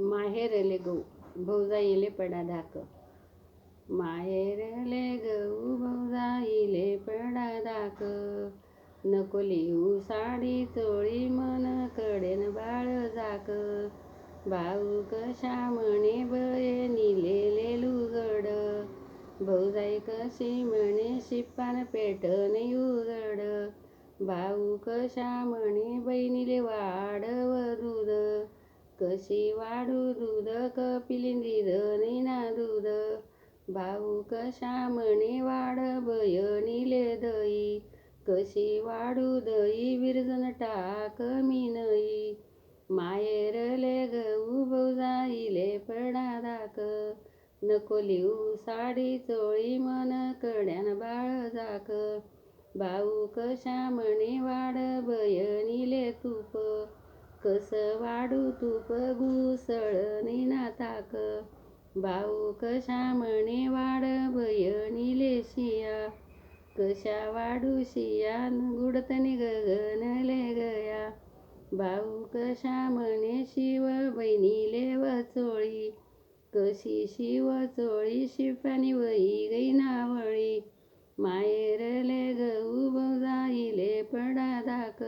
माहेरले गहू भाऊजाईले पडा धाक. माहेरले गहू भाऊजाईले पडा धाक. नको लिहू साडी चोळी मन कडेन बाळ झाक. भाऊ कशा म्हणे बहिणीले लुगड. भाऊजाई कशी म्हणे शिपान पेटन उघड. भाऊ कशा म्हणे बहिणीले वाढव दूध. कशी वाढू दूध कपिलींदी ना दूध. भाऊ कशा म्हणे वाढ बहिणीले दही. कशी वाढू दही विरजन टाक मी नई. माहेरले गहू भाऊजाईले पडा धाक. नको लिहू साडी चोळी मन कड्यान बाळ झाक. भाऊ कशा म्हणे वाढ बहिणीले तूप. कस वाढू तूप घुसळ ना ताक. भाऊ कशा म्हणे वाढ बहिणीले शिया. कशा वाढू शिया गुडतनी गगनले गया. भाऊ कशा म्हणे शिव बहिणीले वचोळी. कशी शिव चोळी शिपानी वही गई नावळी. माहेरले गहू भाऊजाईले पडा धाक.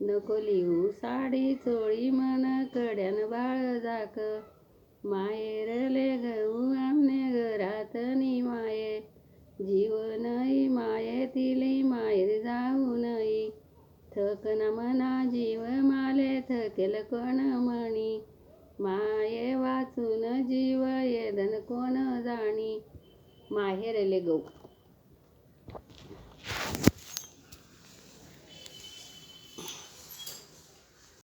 नको लिहू साडी चोळी मन कड्यान बाळ झाक. माहेरले गहू आमने घरातनी माये. जीव नई मायेतिले माहेर जाऊ नई. थकना मना जीव माले थकेल कोण म्हणी. माये वाचून जीव येदन कोण जाणी. माहेरले गहू